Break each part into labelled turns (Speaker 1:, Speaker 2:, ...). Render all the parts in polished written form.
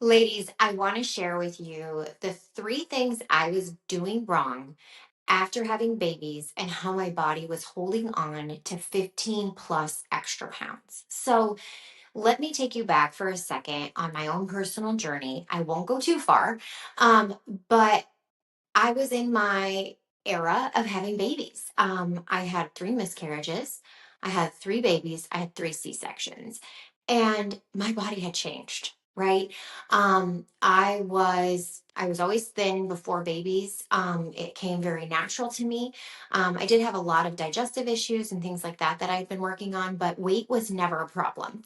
Speaker 1: Ladies, I want to share with you the three things I was doing wrong after having babies and how my body was holding on to 15 plus extra pounds. So, let me take you back for a second on my own personal journey. I won't go too far, um, but I was in my era of having babies. I had three miscarriages, I had three babies, I had three C-sections, and my body had changed. Right. I was always thin before babies. It came very natural to me. I did have a lot of digestive issues and things like that I had been working on, but weight was never a problem.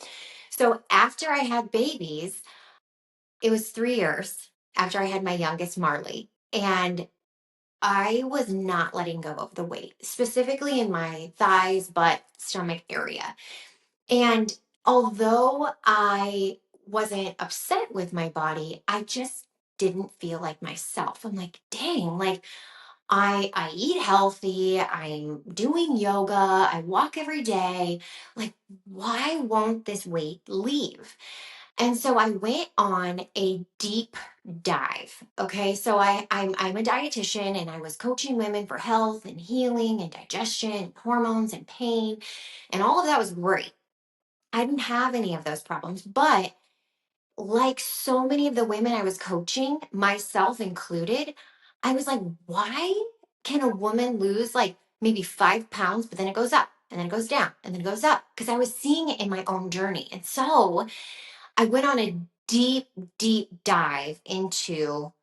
Speaker 1: So after I had babies, it was 3 years after I had my youngest Marley. And I was not letting go of the weight, specifically in my thighs, butt, stomach area. And although I wasn't upset with my body, I just didn't feel like myself. I'm like, dang, like I eat healthy, I'm doing yoga, I walk every day. Like, why won't this weight leave? And so I went on a deep dive. Okay. So I'm a dietitian and I was coaching women for health and healing and digestion, and hormones and pain. And all of that was great. I didn't have any of those problems. But like so many of the women I was coaching, myself included, I was like, why can a woman lose like maybe 5 pounds, but then it goes up and then it goes down and then it goes up? Because I was seeing it in my own journey. And so I went on a deep, deep dive into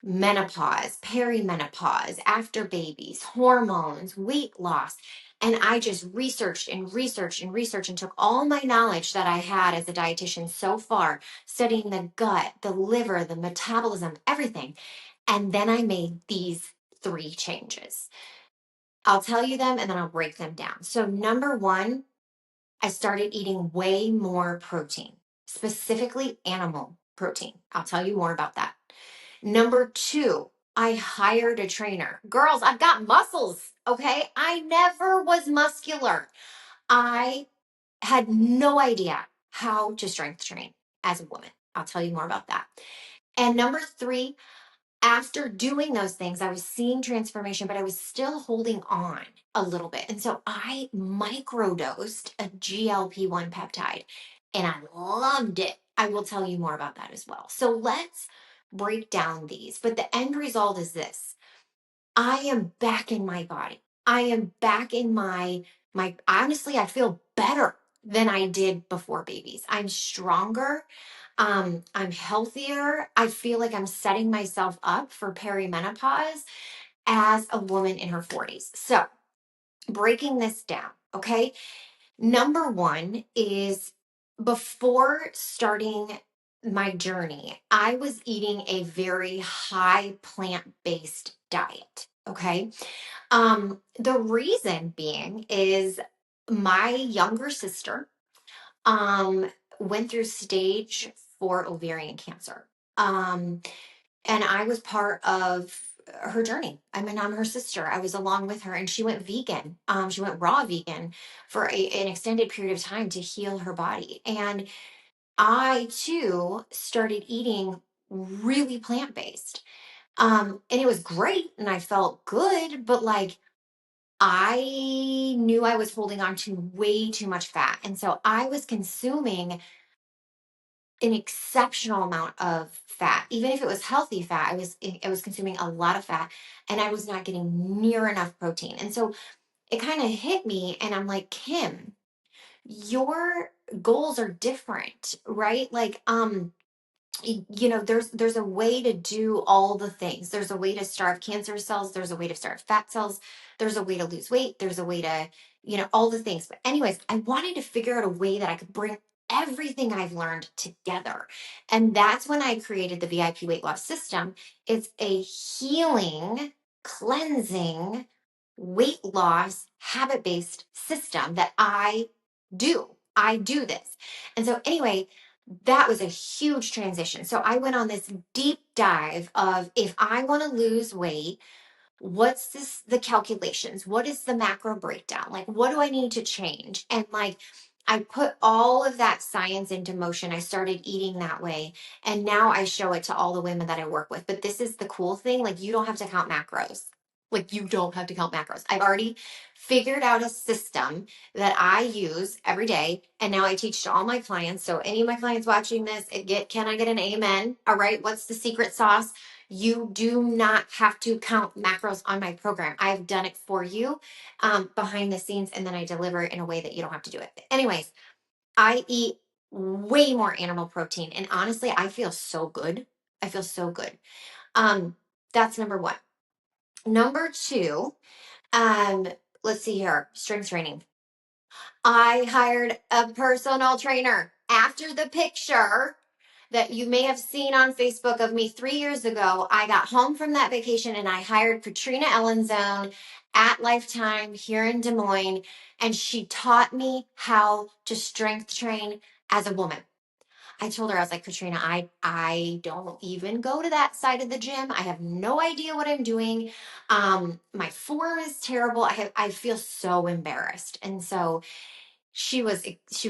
Speaker 1: menopause, perimenopause, after babies, hormones, weight loss. And I just researched and researched and researched and took all my knowledge that I had as a dietitian so far, studying the gut, the liver, the metabolism, everything. And then I made these three changes. I'll tell you them and then I'll break them down. So, number one, I started eating way more protein, specifically animal protein. I'll tell you more about that. Number two, I hired a trainer. Girls, I've got muscles, okay? I never was muscular. I had no idea how to strength train as a woman. I'll tell you more about that. And number three, after doing those things, I was seeing transformation, but I was still holding on a little bit. And so I microdosed a GLP-1 peptide and I loved it. I will tell you more about that as well. So let's break down these. But the end result is this. I am back in my body. I am back in my honestly, I feel better than I did before babies. I'm stronger. I'm healthier. I feel like I'm setting myself up for perimenopause as a woman in her 40s. So, breaking this down, okay? Number one is before starting my journey, I was eating a very high plant-based diet, okay? The reason being is my younger sister um went through stage 4 ovarian cancer. Um and I was part of her journey. I mean, I'm her sister. I was along with her and she went vegan. She went raw vegan for an extended period of time to heal her body. And I too started eating really plant-based. And it was great and I felt good, but like I knew I was holding on to way too much fat. And so I was consuming an exceptional amount of fat. Even if it was healthy fat, I was consuming a lot of fat and I was not getting near enough protein. And so it kind of hit me and I'm like, Kim, your goals are different, right? Like there's a way to do all the things. There's a way to starve cancer cells, there's a way to starve fat cells, there's a way to lose weight, there's a way to all the things. But anyways, I wanted to figure out a way that I could bring everything I've learned together. And that's when I created the VIP weight loss system. It's a healing, cleansing, weight loss, habit-based system that I do this. And so anyway, that was a huge transition. So I went on this deep dive of if I want to lose weight, what's the calculations? What is the macro breakdown? Like, what do I need to change? And like, I put all of that science into motion. I started eating that way. And now I show it to all the women that I work with. But this is the cool thing. Like, you don't have to count macros. Like, you don't have to count macros. I've already figured out a system that I use every day. And now I teach to all my clients. So any of my clients watching this, can I get an amen? All right. What's the secret sauce? You do not have to count macros on my program. I've done it for you behind the scenes, and then I deliver it in a way that you don't have to do it. But anyways, I eat way more animal protein, and honestly, I feel so good. I feel so good. Um, that's number one. Number two, um, let's see here, strength training. I hired a personal trainer after the picture that you may have seen on Facebook of me 3 years ago. I got home from that vacation and I hired Katrina Ellenzone at Lifetime here in Des Moines, and she taught me how to strength train as a woman. I told her, I was like, Katrina, I don't even go to that side of the gym. I have no idea what I'm doing. My form is terrible. I feel so embarrassed. And so she was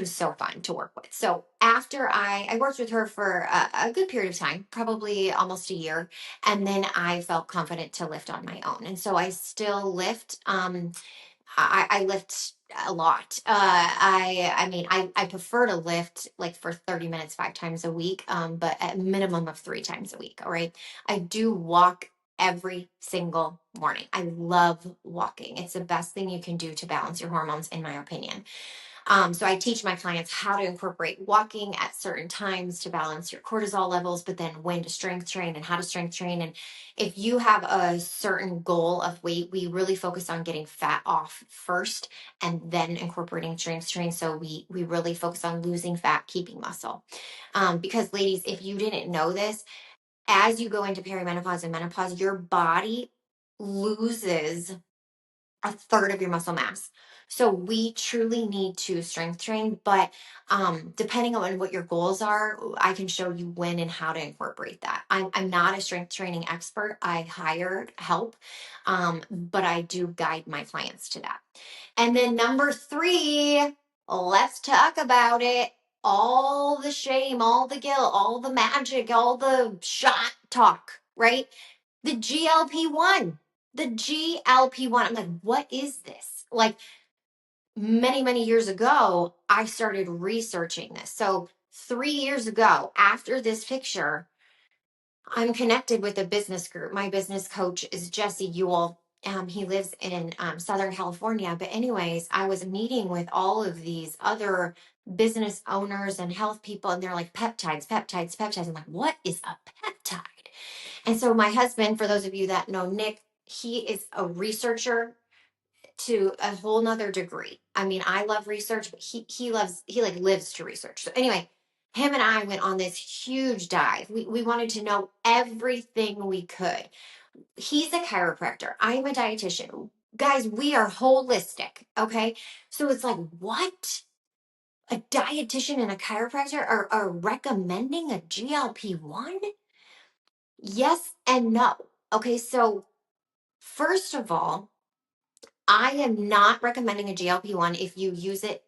Speaker 1: so fun to work with. So after I worked with her for a good period of time, probably almost a year, and then I felt confident to lift on my own. And so I still lift. I lift a lot. I prefer to lift like for 30 minutes 5 times a week, but at minimum of 3 times a week. All right. I do walk every single morning. I love walking. It's the best thing you can do to balance your hormones, in my opinion. So I teach my clients how to incorporate walking at certain times to balance your cortisol levels, but then when to strength train and how to strength train. And if you have a certain goal of weight, we really focus on getting fat off first and then incorporating strength train. So we really focus on losing fat, keeping muscle. Because ladies, if you didn't know this, as you go into perimenopause and menopause, your body loses a third of your muscle mass. So we truly need to strength train, but depending on what your goals are, I can show you when and how to incorporate that. I'm not a strength training expert. I hired help, but I do guide my clients to that. And then number three, let's talk about it. All the shame, all the guilt, all the magic, all the shot talk, right? The GLP-1. The GLP-1. I'm like, what is this? Like, many years ago, I started researching this. So 3 years ago, after this picture, I'm connected with a business group. My business coach is Jesse Ewell. He lives in Southern California. But anyways, I was meeting with all of these other business owners and health people, and they're like, peptides, peptides, peptides. I'm like, what is a peptide? And so my husband, for those of you that know Nick, he is a researcher to a whole nother degree. I mean, I love research, but he like lives to research. So anyway, him and I went on this huge dive. We wanted to know everything we could. He's a chiropractor. I'm a dietitian. Guys, we are holistic. Okay. So it's like, what? A dietitian and a chiropractor are recommending a GLP-1? Yes and no. Okay. So first of all, I am not recommending a GLP-1 if you use it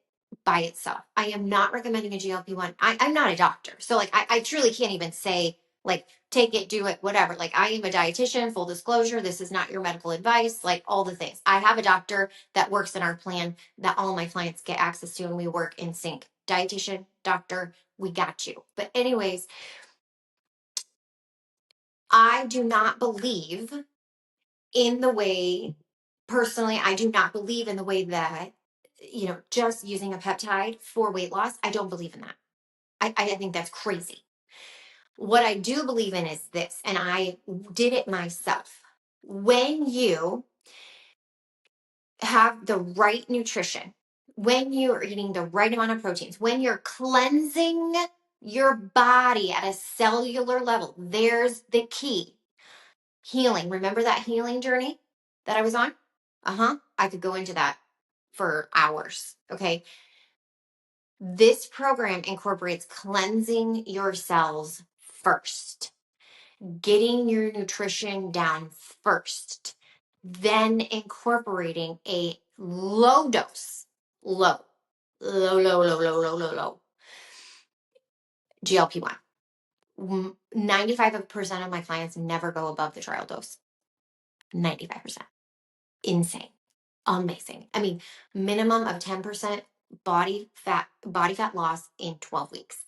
Speaker 1: by itself. I am not recommending a GLP-1. I'm not a doctor. So like I truly can't even say like take it, do it, whatever. Like I am a dietitian, full disclosure. This is not your medical advice, like all the things. I have a doctor that works in our plan that all my clients get access to and we work in sync. Dietitian, doctor, we got you. But anyways, I do not believe in the way, personally, I do not believe in the way that, just using a peptide for weight loss. I don't believe in that. I think that's crazy. What I do believe in is this, and I did it myself. When you have the right nutrition, when you are eating the right amount of proteins, when you're cleansing your body at a cellular level, there's the key. Healing. Remember that healing journey that I was on? I could go into that for hours. Okay. This program incorporates cleansing your cells first, getting your nutrition down first, then incorporating a low dose, low. low, low, low, low, low, low, low. GLP-1. 95% of my clients never go above the trial dose. 95%. Insane. Amazing. I mean, minimum of 10% body fat loss in 12 weeks.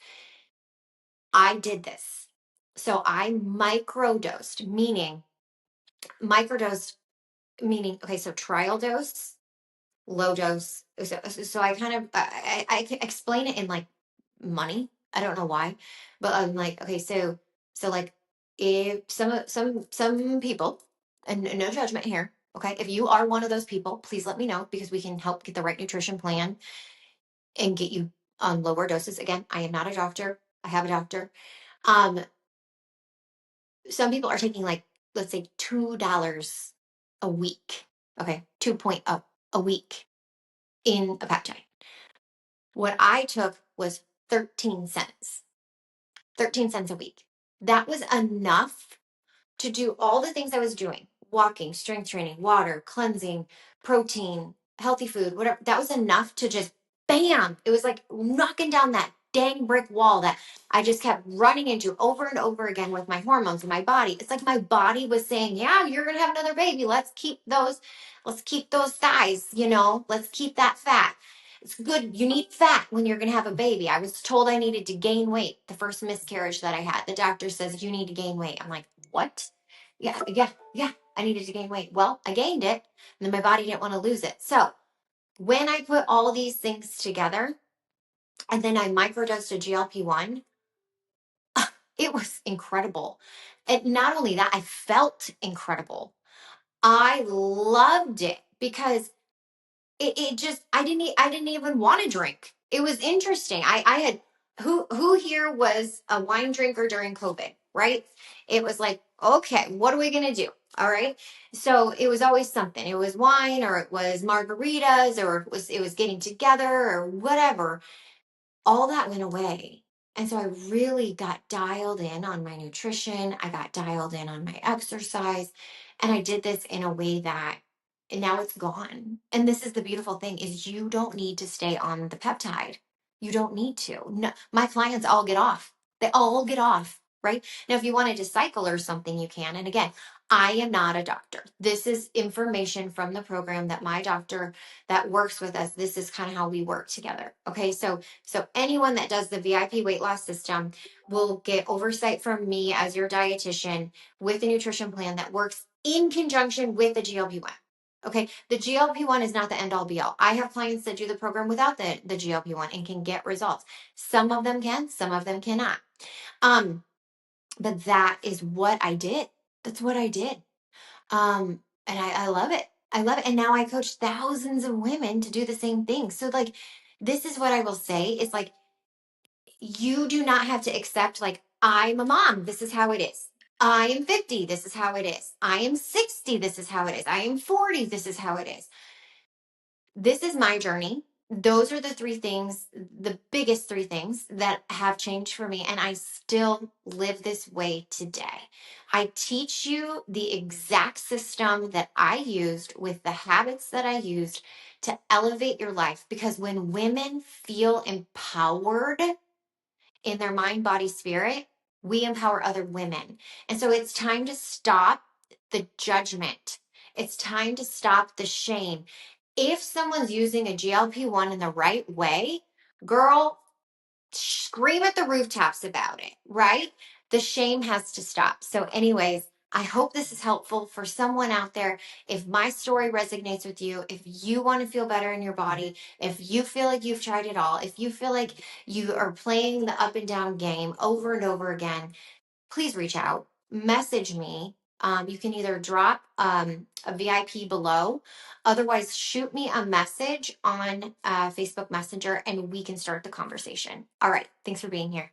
Speaker 1: I did this. So I microdosed, meaning, okay, so trial dose, low dose. So I kind of, I can explain it in like money. I don't know why, but I'm like, okay, so like if some people, and no judgment here, okay, if you are one of those people, please let me know because we can help get the right nutrition plan and get you on lower doses. Again, I am not a doctor. I have a doctor. Um, some people are taking like, let's say $2 a week. Okay, 2.0 a week in a peptide. What I took was 13 cents. 13 cents a week. That was enough to do all the things I was doing: walking, strength training, water, cleansing, protein, healthy food, whatever. That was enough to just bam. It was like knocking down that dang brick wall that I just kept running into over and over again with my hormones in my body. It's like my body was saying, yeah, you're going to have another baby. Let's keep those thighs, let's keep that fat. It's good. You need fat when you're going to have a baby. I was told I needed to gain weight the first miscarriage that I had. The doctor says you need to gain weight. I'm like, what? Yeah. I needed to gain weight. Well, I gained it, and then my body didn't want to lose it. So when I put all these things together, and then I microdosed a GLP-1, it was incredible. And not only that, I felt incredible. I loved it because it just, I didn't even want to drink. It was interesting. I had, who here was a wine drinker during COVID, right? It was like, okay, what are we going to do? All right. So it was always something. It was wine, or it was margaritas, or it was getting together, or whatever. All that went away. And so I really got dialed in on my nutrition. I got dialed in on my exercise. And I did this in a way that, and now it's gone. And this is the beautiful thing, is you don't need to stay on the peptide. You don't need to. No, my clients all get off. They all get off, right? Now, if you wanted to cycle or something, you can. And again, I am not a doctor. This is information from the program that my doctor that works with us, this is kind of how we work together. Okay. So anyone that does the VIP weight loss system will get oversight from me as your dietitian with a nutrition plan that works in conjunction with the GLP-1. Okay. The GLP-1 is not the end all be all. I have clients that do the program without the GLP-1 and can get results. Some of them can, some of them cannot. But that is what I did. That's what I did. And I love it. I love it. And now I coach thousands of women to do the same thing. So like, this is what I will say is like, you do not have to accept, like, I'm a mom. This is how it is. I am 50. This is how it is. I am 60. This is how it is. I am 40. This is how it is. This is my journey. Those are the three things, the biggest three things that have changed for me. And I still live this way today. I teach you the exact system that I used with the habits that I used to elevate your life. Because when women feel empowered in their mind, body, spirit, we empower other women. And so it's time to stop the judgment. It's time to stop the shame. If someone's using a GLP-1 in the right way, girl, scream at the rooftops about it, right? The shame has to stop. So, anyways, I hope this is helpful for someone out there. If my story resonates with you, if you want to feel better in your body, if you feel like you've tried it all, if you feel like you are playing the up and down game over and over again, please reach out, message me. You can either drop a VIP below, otherwise, shoot me a message on Facebook Messenger and we can start the conversation. All right. Thanks for being here.